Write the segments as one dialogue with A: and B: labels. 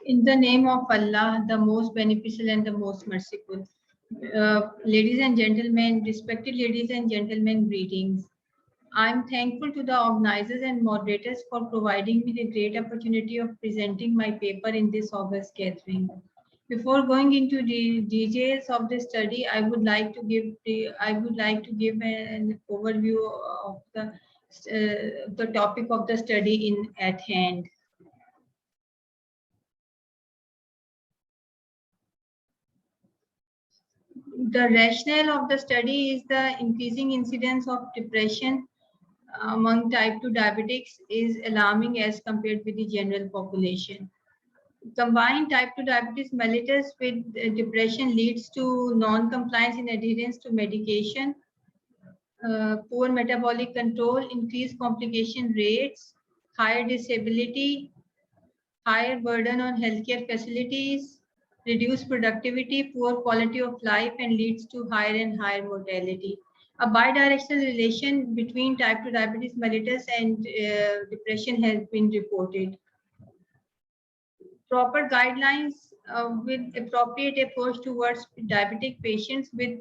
A: In the name of Allah, the most beneficial and the most merciful. Ladies and gentlemen, respected ladies and gentlemen, greetings. I'm thankful to the organizers and moderators for providing me the great opportunity of presenting my paper in this August gathering. Before going into the details of the study, I would like to give an overview of the topic of the study in at hand. The rationale of the study is the increasing incidence of depression among type 2 diabetics is alarming as compared with the general population. Combined type 2 diabetes mellitus with depression leads to non-compliance in adherence to medication, poor metabolic control, increased complication rates, higher disability, higher burden on healthcare facilities, reduced productivity, poor quality of life, and leads to higher and higher mortality. A bidirectional relation between type 2 diabetes mellitus and depression has been reported. Proper guidelines with appropriate approach towards diabetic patients with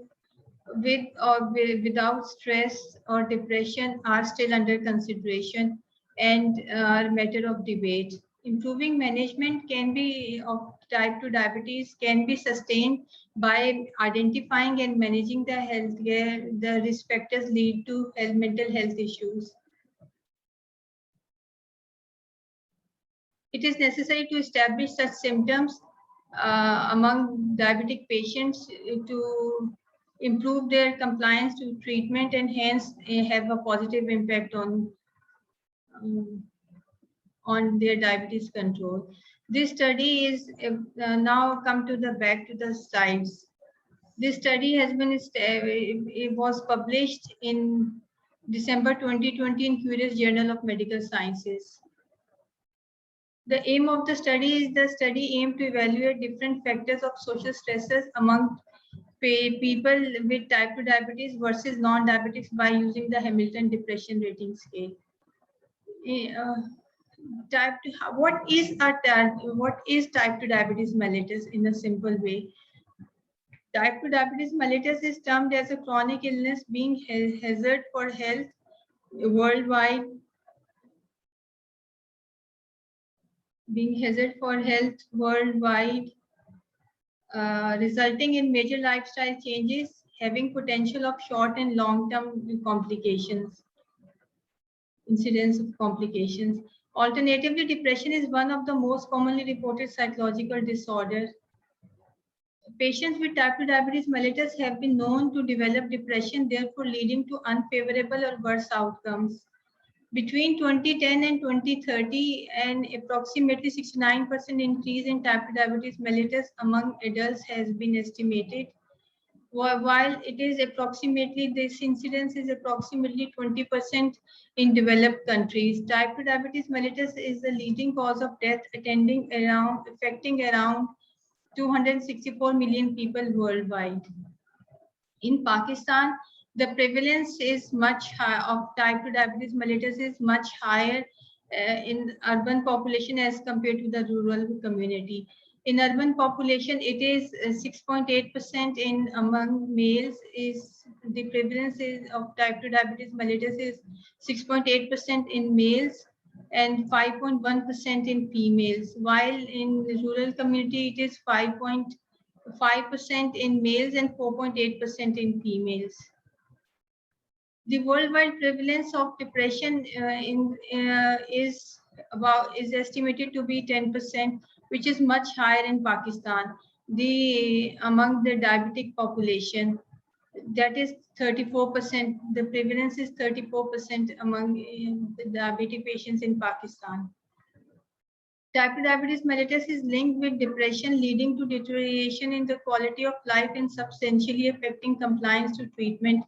A: or without stress or depression are still under consideration and are matter of debate. Improving management can be of type 2 diabetes can be sustained by identifying and managing the healthcare the risk factors lead to mental health issues. It is necessary to establish such symptoms among diabetic patients to improve their compliance to treatment and hence have a positive impact on their diabetes control. This study is now come to the back to the slides. This study has been it was published in December 2020 in Curious Journal of Medical Sciences. The aim of the study is the study aimed to evaluate different factors of social stresses among people with type 2 diabetes versus non-diabetics by using the Hamilton Depression Rating Scale. Type 2, what is type 2 diabetes mellitus in a simple way? Type 2 diabetes mellitus is termed as a chronic illness being hazard for health worldwide. Resulting in major lifestyle changes, having potential of short and long-term complications, incidence of complications. Alternatively, depression is one of the most commonly reported psychological disorders. Patients with type 2 diabetes mellitus have been known to develop depression, therefore leading to unfavorable or worse outcomes. Between 2010 and 2030, an approximately 69% increase in type 2 diabetes mellitus among adults has been estimated. While it is approximately, this incidence is approximately 20% in developed countries. Type 2 diabetes mellitus is the leading cause of death, affecting around 264 million people worldwide. In Pakistan, the prevalence is much higher of type 2 diabetes mellitus is much higher in urban population as compared to the rural community. In urban population, it is 6.8% in among males. Is the prevalence of type 2 diabetes mellitus is 6.8% in males and 5.1% in females, while in the rural community it is 5% in males and 4.8% in females. The worldwide prevalence of depression is estimated to be 10%, which is much higher in Pakistan. Among the diabetic population, that is 34%. The prevalence is 34% among the diabetic patients in Pakistan. Type 2 diabetes mellitus is linked with depression, leading to deterioration in the quality of life and substantially affecting compliance to treatment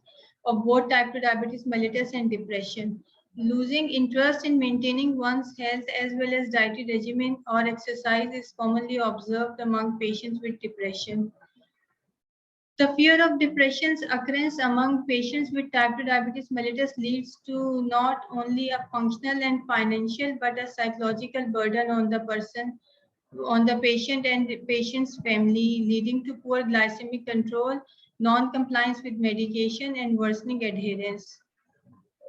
A: of both type 2 diabetes mellitus and depression. Losing interest in maintaining one's health as well as dietary regimen or exercise is commonly observed among patients with depression. The fear of depression's occurrence among patients with type 2 diabetes mellitus leads to not only a functional and financial but a psychological burden on the person on the patient and the patient's family, leading to poor glycemic control, non-compliance with medication, and worsening adherence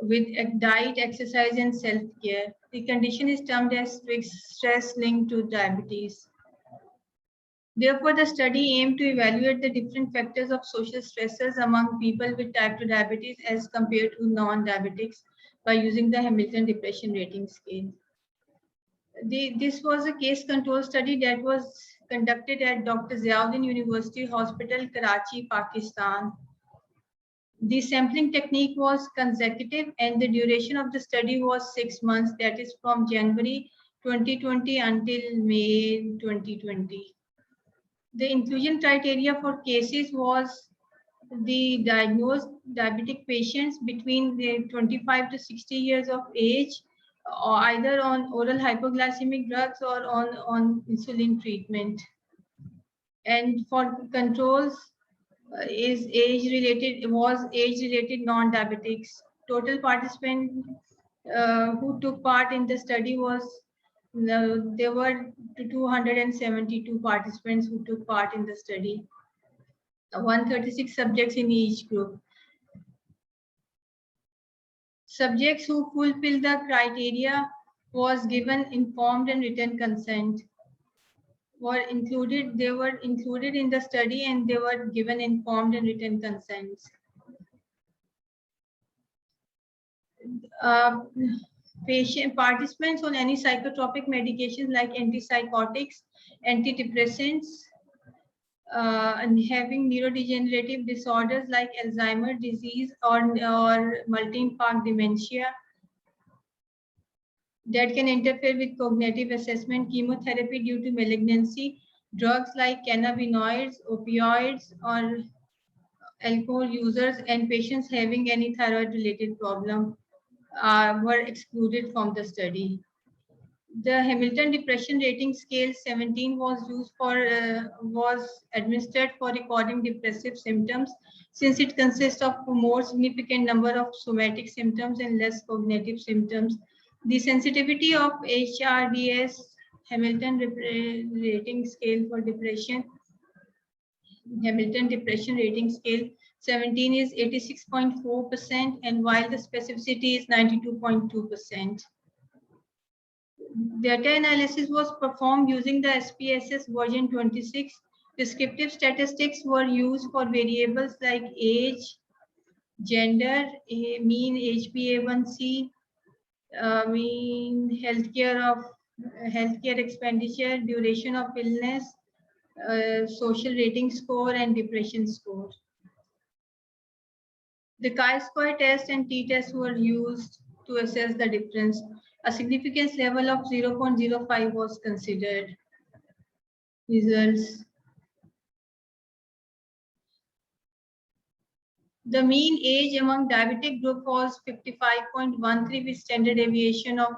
A: with diet, exercise, and self-care. The condition is termed as stress linked to diabetes. Therefore, the study aimed to evaluate the different factors of social stressors among people with type 2 diabetes as compared to non-diabetics by using the Hamilton Depression Rating Scale. This was a case control study that was conducted at Dr. Ziauddin University Hospital, Karachi, Pakistan. The sampling technique was consecutive and the duration of the study was 6 months, that is from January 2020 until May 2020. The inclusion criteria for cases was the diagnosed diabetic patients between the 25 to 60 years of age, or either on oral hypoglycemic drugs or on insulin treatment. And for controls was age-related non-diabetics. Total participants who took part in the study was there were 272 participants who took part in the study. 136 subjects in each group. Subjects who fulfill the criteria was given informed and written consent. They were included in the study and they were given informed and written consents. Patient participants on any psychotropic medications like antipsychotics, antidepressants, and having neurodegenerative disorders like Alzheimer's disease or multi-impact dementia that can interfere with cognitive assessment, chemotherapy due to malignancy, drugs like cannabinoids, opioids, or alcohol users, and patients having any thyroid-related problem were excluded from the study. The Hamilton Depression Rating Scale 17 was administered for recording depressive symptoms, since it consists of a more significant number of somatic symptoms and less cognitive symptoms. The sensitivity of HRDS Hamilton Rating Scale for depression, Hamilton Depression Rating Scale 17 is 86.4%, and while the specificity is 92.2%. Data analysis was performed using the SPSS version 26. Descriptive statistics were used for variables like age, gender, mean HbA1c, mean healthcare expenditure, duration of illness, social rating score, and depression score. The chi-square test and t-test were used to assess the difference. A significance level of 0.05 was considered. Results. The mean age among diabetic group was 55.13 with standard deviation of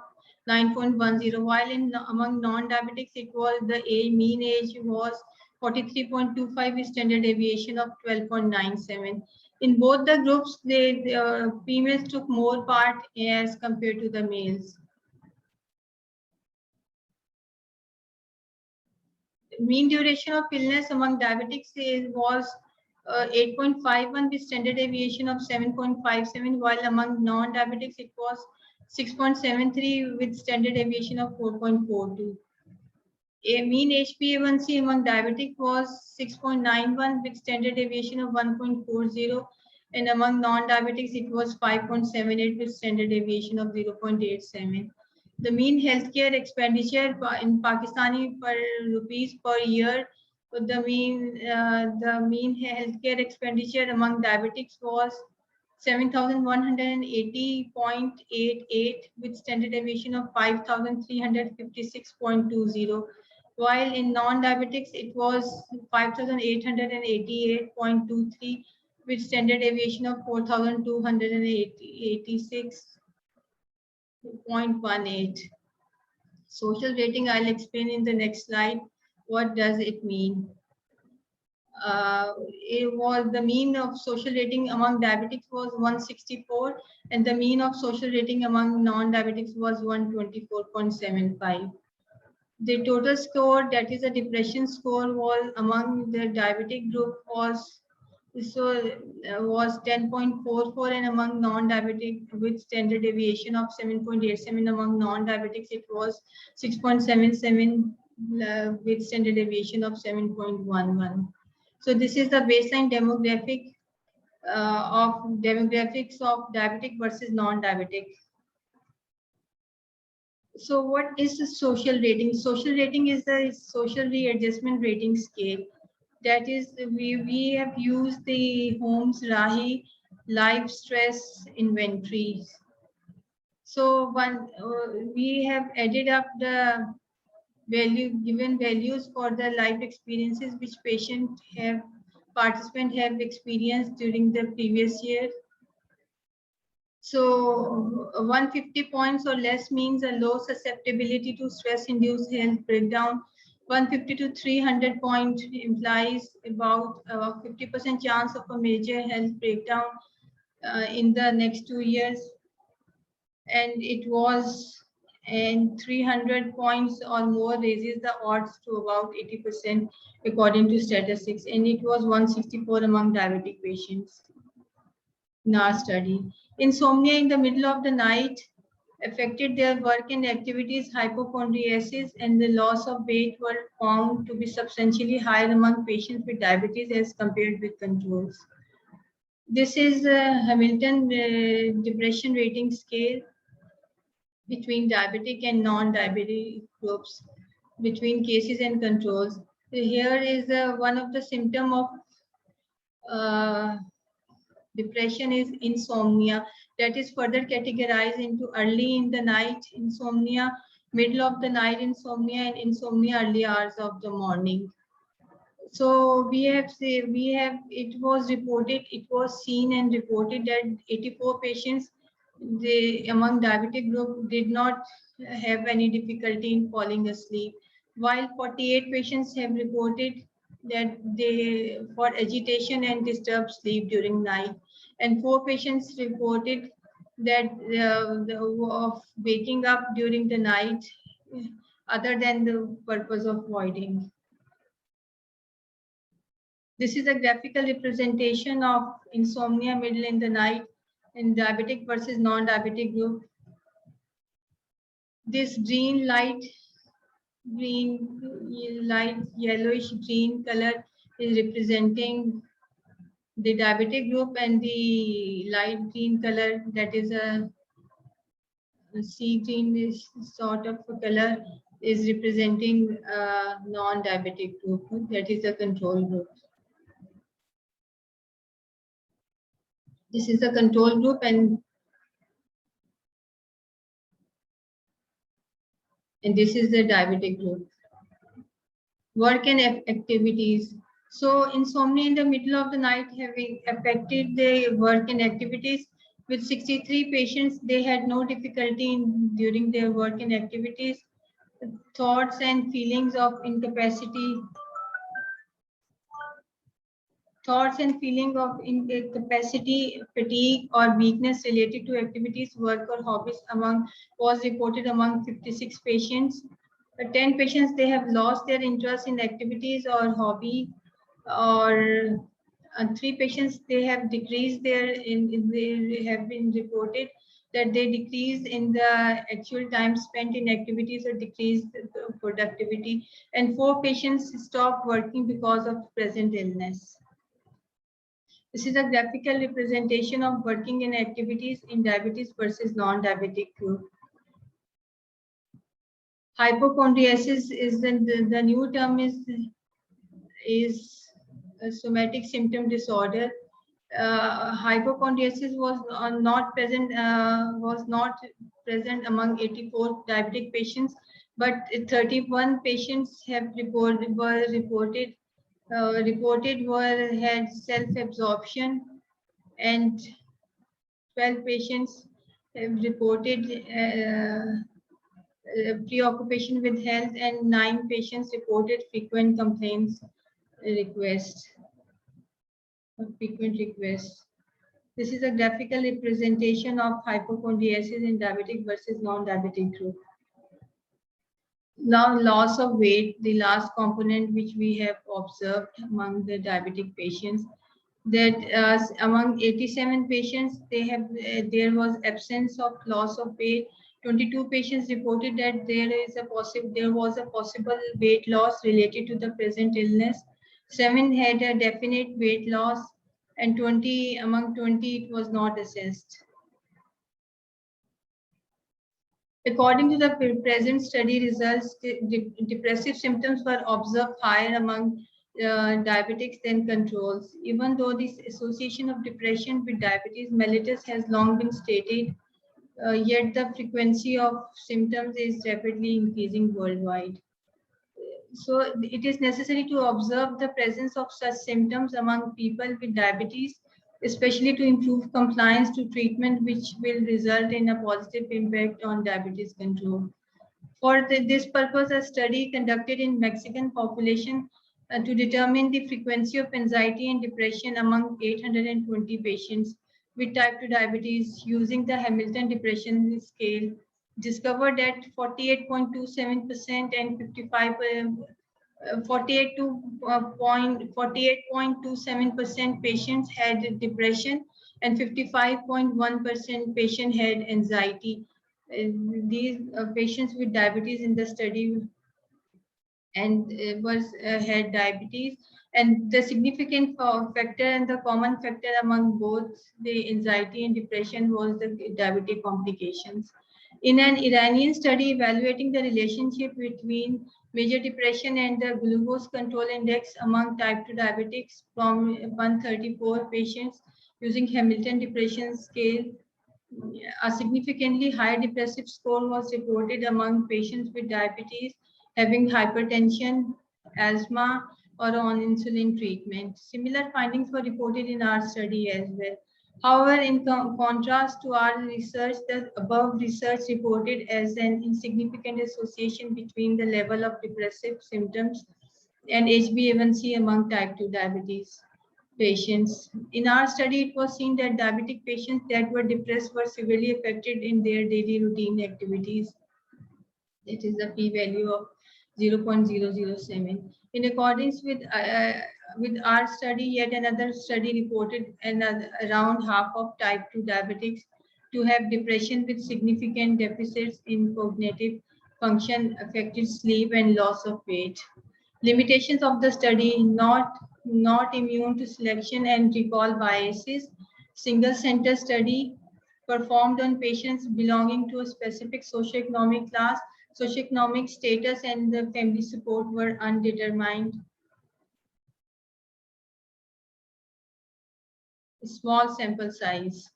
A: 9.10, while among non-diabetics the mean age was 43.25 with standard deviation of 12.97. In both the groups, the females took more part as compared to the males. Mean duration of illness among diabetics was 8.51 with standard deviation of 7.57, while among non-diabetics it was 6.73 with standard deviation of 4.42. A mean HbA1c among diabetics was 6.91 with standard deviation of 1.40, and among non-diabetics it was 5.78 with standard deviation of 0.87. The mean healthcare expenditure in Pakistani rupees per year, the mean healthcare expenditure among diabetics was 7,180.88 with standard deviation of 5,356.20, while in non-diabetics it was 5,888.23 with standard deviation of 4,286.18. Social rating, I'll explain in the next slide. What does it mean? It was the mean of social rating among diabetics was 164, and the mean of social rating among non-diabetics was 124.75. The total score, that is a depression score, was among the diabetic group was 10.44, and among non-diabetic with standard deviation of 7.87. Among non-diabetics it was 6.77 with standard deviation of 7.11. So this is the baseline demographics of diabetic versus non-diabetic. So what is the social rating? Social rating is the social readjustment rating scale. That is, we have used the Holmes Rahi life stress inventories. So we have added up the given values for the life experiences which participant have experienced during the previous year. So 150 points or less means a low susceptibility to stress-induced health breakdown. 150 to 300 points implies about 50% chance of a major health breakdown in the next 2 years. And 300 points or more raises the odds to about 80% according to statistics. And it was 164 among diabetic patients in our study. Insomnia in the middle of the night affected their work and activities. Hypochondriasis and the loss of weight were found to be substantially higher among patients with diabetes as compared with controls. This is a Hamilton depression rating scale between diabetic and non-diabetic groups, between cases and controls. Here is one of the symptoms of depression is insomnia, that is further categorized into early in the night insomnia, middle of the night insomnia, and insomnia early hours of the morning. So it was seen and reported that 84 patients among diabetic group did not have any difficulty in falling asleep, while 48 patients have reported that they for agitation and disturbed sleep during night, and 4 patients reported that of waking up during the night other than the purpose of voiding. This is a graphical representation of insomnia middle in the night in diabetic versus non-diabetic group. This light yellowish green color is representing the diabetic group, and the light green color, that is a sea green sort of a color, is representing a non-diabetic group, that is a control group. This is the control group, and this is the diabetic group. Work and activities. So insomnia in the middle of the night having affected the work and activities. With 63 patients, they had no difficulty during their work and activities. Thoughts and feelings of incapacity. Thoughts and feeling of incapacity, fatigue, or weakness related to activities, work, or hobbies was reported among 56 patients. 10 patients, they have lost their interest in activities or hobby, or 3 patients, they have decreased they have been reported that they decreased in the actual time spent in activities or decreased productivity, and 4 patients stopped working because of present illness. This is a graphical representation of working and activities in diabetes versus non-diabetic group. Hypochondriasis is the new term is a somatic symptom disorder. Hypochondriasis was not present among 84 diabetic patients, but 31 patients have had self-absorption, and 12 patients have reported preoccupation with health, and 9 patients reported frequent complaints requests. This is a graphical representation of hypochondriasis in diabetic versus non-diabetic group. Now, loss of weight, the last component which we have observed among the diabetic patients, that among 87 patients, there was absence of loss of weight. 22 patients reported that there was a possible weight loss related to the present illness. 7 had a definite weight loss, and among 20 it was not assessed. According to the present study results, depressive symptoms were observed higher among diabetics than controls. Even though this association of depression with diabetes mellitus has long been stated, yet the frequency of symptoms is rapidly increasing worldwide. So it is necessary to observe the presence of such symptoms among people with diabetes, especially to improve compliance to treatment, which will result in a positive impact on diabetes control. For this purpose, a study conducted in Mexican population to determine the frequency of anxiety and depression among 820 patients with type 2 diabetes using the Hamilton Depression Scale discovered that 48.27% and 48.27% patients had depression and 55.1% patient had anxiety. These patients with diabetes in the study and had diabetes, and the significant factor and the common factor among both the anxiety and depression was the diabetic complications. In an Iranian study evaluating the relationship between major depression and the glucose control index among type 2 diabetics from 134 patients using Hamilton Depression Scale, a significantly higher depressive score was reported among patients with diabetes having hypertension, asthma, or on insulin treatment. Similar findings were reported in our study as well. However, in contrast to our research, the above research reported as an insignificant association between the level of depressive symptoms and HbA1c among type 2 diabetes patients. In our study, it was seen that diabetic patients that were depressed were severely affected in their daily routine activities. It is a p-value of 0.007. In accordance with our study, yet another study reported around half of type 2 diabetics to have depression with significant deficits in cognitive function, affected sleep, and loss of weight. Limitations of the study: not immune to selection and recall biases. Single center study performed on patients belonging to a specific socioeconomic class. Socioeconomic status and the family support were undetermined. Small sample size.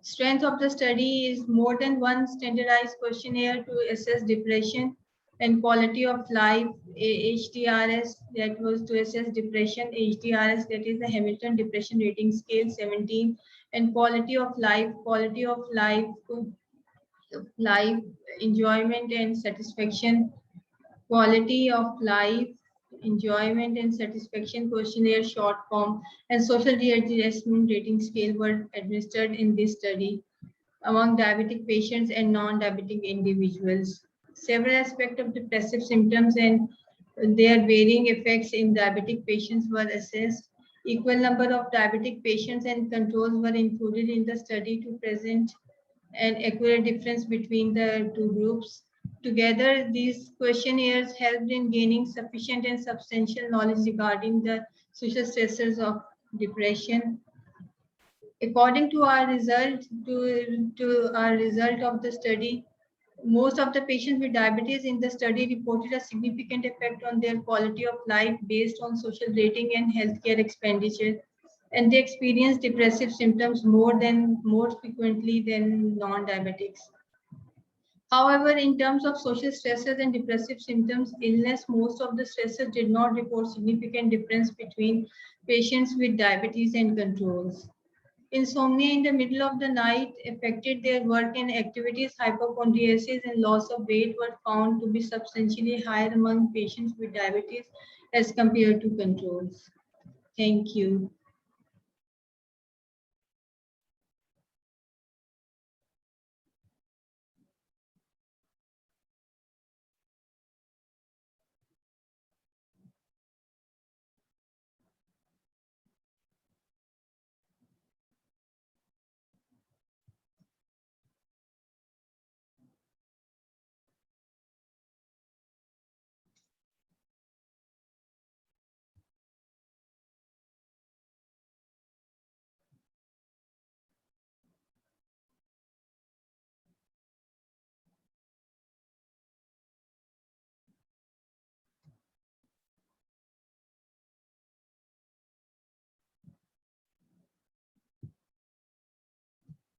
A: Strength of the study is more than one standardized questionnaire to assess depression and quality of life. HDRS, that was to assess depression. HDRS, that is the Hamilton Depression Rating Scale 17, and quality of life, enjoyment and satisfaction, quality of life, enjoyment and satisfaction questionnaire short form, and social readjustment rating scale were administered in this study among diabetic patients and non-diabetic individuals. Several aspects of depressive symptoms and their varying effects in diabetic patients were assessed. Equal number of diabetic patients and controls were included in the study to present an accurate difference between the two groups. Together, these questionnaires helped in gaining sufficient and substantial knowledge regarding the social stressors of depression. According to our result, of the study, most of the patients with diabetes in the study reported a significant effect on their quality of life based on social rating and healthcare expenditure, and they experienced depressive symptoms more frequently than non-diabetics. However, in terms of social stressors and depressive symptoms, illness, most of the stressors did not report significant difference between patients with diabetes and controls. Insomnia in the middle of the night affected their work and activities. Hypochondriasis and loss of weight were found to be substantially higher among patients with diabetes as compared to controls. Thank you.